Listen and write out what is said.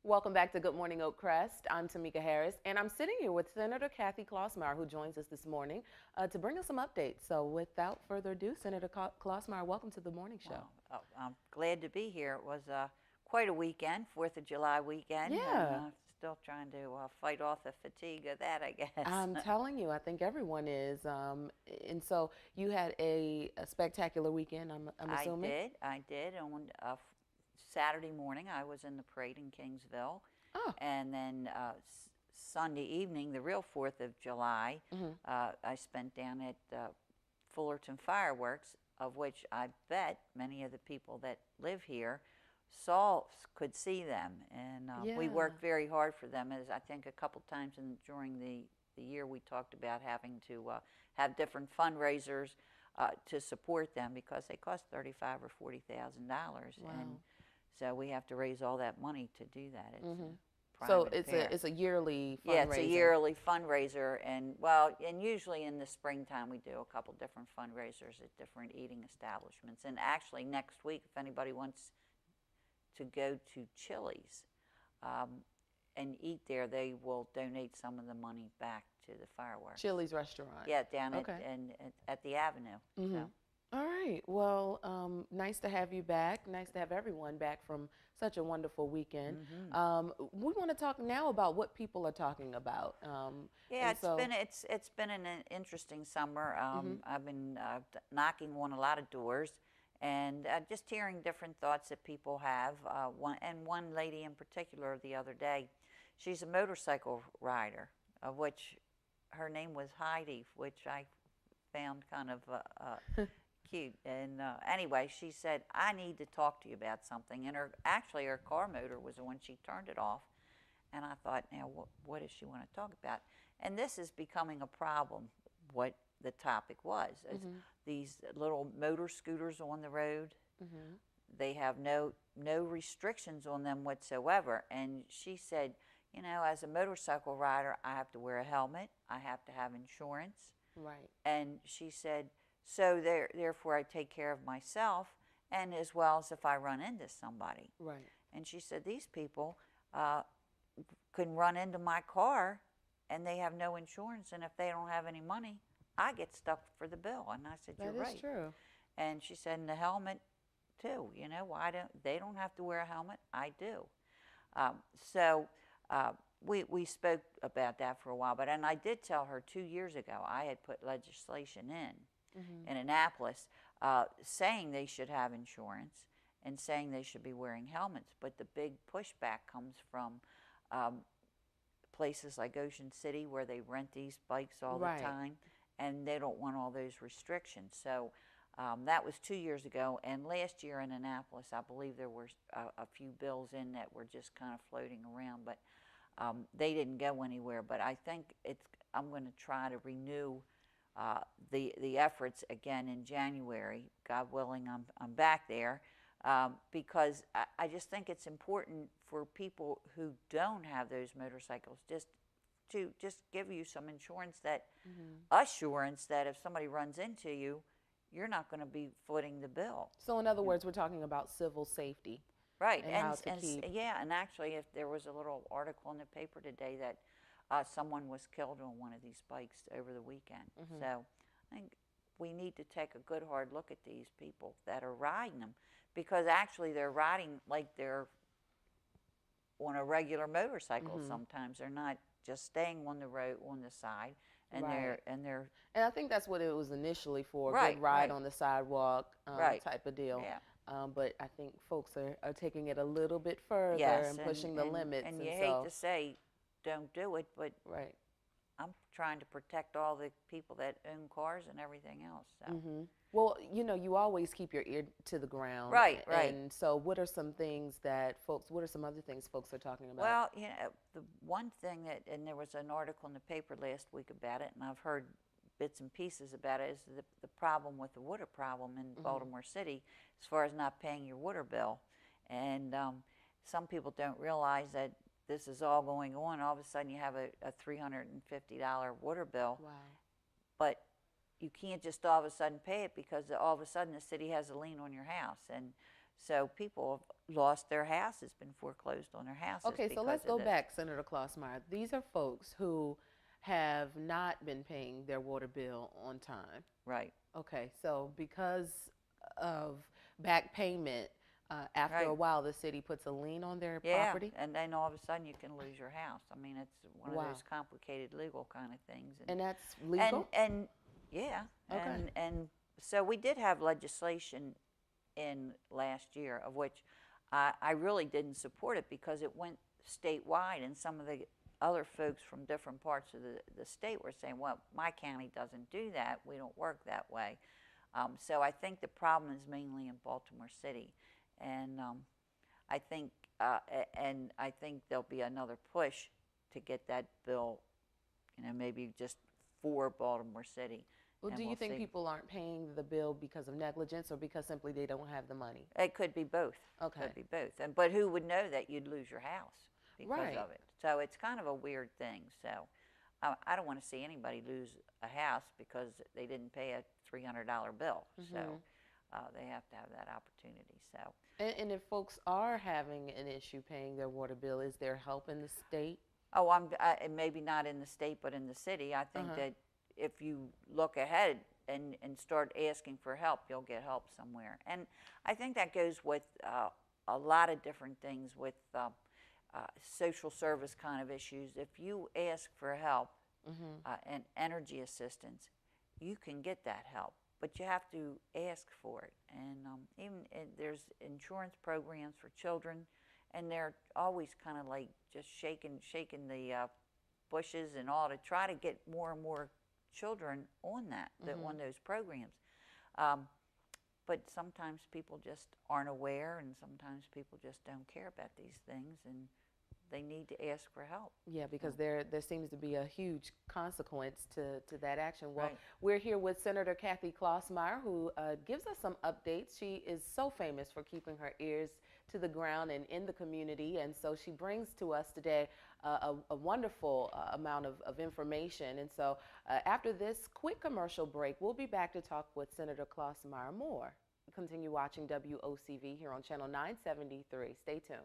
Welcome back to Good Morning Oak Crest. I'm Tamika Harris, and I'm sitting here with Senator Kathy Klausmeier, who joins us this morning to bring us some updates. So without further ado, Senator Klausmeier, welcome to the morning show. I'm glad to be here. It was quite a weekend, 4th of July weekend. Yeah. And, still trying to fight off the fatigue of that, I guess. I'm telling you, I think everyone is. And so you had a spectacular weekend, I'm assuming? I did. On Saturday morning, I was in the parade in Kingsville. Oh. And then Sunday evening, the real 4th of July, I spent down at Fullerton Fireworks, of which I bet many of the people that live here could see them, and we worked very hard for them. As I think a couple times during the year we talked about having to have different fundraisers to support them because they cost $35,000 or $40,000, and so we have to raise all that money to do that. It's a yearly fundraiser. Yeah, it's a yearly fundraiser, and usually in the springtime we do a couple different fundraisers at different eating establishments. And actually next week, if anybody wants to go to Chili's and eat there, they will donate some of the money back to the fireworks. Chili's restaurant. Yeah, down at the Avenue. So. All right. Well, nice to have you back. Nice to have everyone back from such a wonderful weekend. We want to talk now about what people are talking about. Yeah, it's been an interesting summer. I've been knocking on a lot of doors and just hearing different thoughts that people have. One lady in particular the other day, she's a motorcycle rider, of which her name was Heidi, which I found kind of cute. And anyway, she said, I need to talk to you about something. And her car motor was when she turned it off. And I thought, now, what does she want to talk about? And this is becoming a problem, what the topic was. These little motor scooters on the road, they have no restrictions on them whatsoever. And she said, you know, as a motorcycle rider, I have to wear a helmet. I have to have insurance. Right. And she said, so therefore I take care of myself, and as well as if I run into somebody. Right. And she said, these people can run into my car and they have no insurance, and if they don't have any money, I get stuck for the bill. And I said, you're right. That is true. And she said, and the helmet too, you know, they don't have to wear a helmet, I do. We spoke about that for a while, and I did tell her 2 years ago I had put legislation in Annapolis saying they should have insurance and saying they should be wearing helmets. But the big pushback comes from places like Ocean City, where they rent these bikes all the time, and they don't want all those restrictions. So that was 2 years ago. And last year in Annapolis, I believe there were a few bills in that were just kind of floating around, but they didn't go anywhere. But I think I'm going to try to renew the efforts again in January. God willing, I'm back there, because I just think it's important for people who don't have those motorcycles to give you some insurance, assurance that if somebody runs into you, you're not going to be footing the bill. So in other words, we're talking about civil safety. Right. And actually, if there was a little article in the paper today that someone was killed on one of these bikes over the weekend. So I think we need to take a good hard look at these people that are riding them, because actually they're riding like they're on a regular motorcycle. Sometimes they're not just staying on the road, on the side, and they're and I think that's what it was initially for, a good ride on the sidewalk type of deal. Yeah. But I think folks are taking it a little bit further and pushing the limits. And you hate to say don't do it, but I'm trying to protect all the people that own cars and everything else. So. Well, you know, you always keep your ear to the ground. Right. And so what are some other things folks are talking about? Well, you know, the one thing and there was an article in the paper last week about it, and I've heard bits and pieces about it, is the problem with the water problem in Baltimore City as far as not paying your water bill. And some people don't realize that this is all going on. All of a sudden you have a $350 water bill. Wow. But you can't just all of a sudden pay it, because all of a sudden the city has a lien on your house. And So people have lost their houses, been foreclosed on their houses Okay, so because let's of go this. back, Senator Klausmeier. These are folks who have not been paying their water bill on time. Right. Okay, so because of back payment, after a Right. while, the city puts a lien on their Yeah, property. and then all of a sudden you can lose your house. I mean, it's one of Wow. those complicated legal kind of things. And that's And legal? and yeah, Okay. and so we did have legislation in last year, of which I really didn't support it because it went statewide, and some of the other folks from different parts of the state were saying, well, my county doesn't do that. We don't work that way. So I think the problem is mainly in Baltimore City. And I think, and I think there'll be another push to get that bill, maybe just for Baltimore City. Well, And do you we'll think see. people aren't paying the bill because of negligence or because simply they don't have the money? It could be both. Okay. Could be both. But who would know that you'd lose your house because Right. of it? So it's kind of a weird thing. So I don't want to see anybody lose a house because they didn't pay a $300 bill. So they have to have that opportunity. So. And if folks are having an issue paying their water bill, is there help in the state? Oh, maybe not in the state, but in the city. I think that if you look ahead and start asking for help, you'll get help somewhere. And I think that goes with a lot of different things with social service kind of issues. If you ask for help and energy assistance, you can get that help, but you have to ask for it. And there's insurance programs for children, and they're always kind of like just shaking the bushes and all to try to get more and more children on on those programs. But sometimes people just aren't aware, and sometimes people just don't care about these things, and they need to ask for help. Yeah, because there seems to be a huge consequence to that action. Well, Right. we're here with Senator Kathy Klausmeier, who gives us some updates. She is so famous for keeping her ears to the ground and in the community, and so she brings to us today a wonderful amount of information. And so after this quick commercial break, we'll be back to talk with Senator Klausmeier more. Continue watching WOCV here on Channel 973. Stay tuned.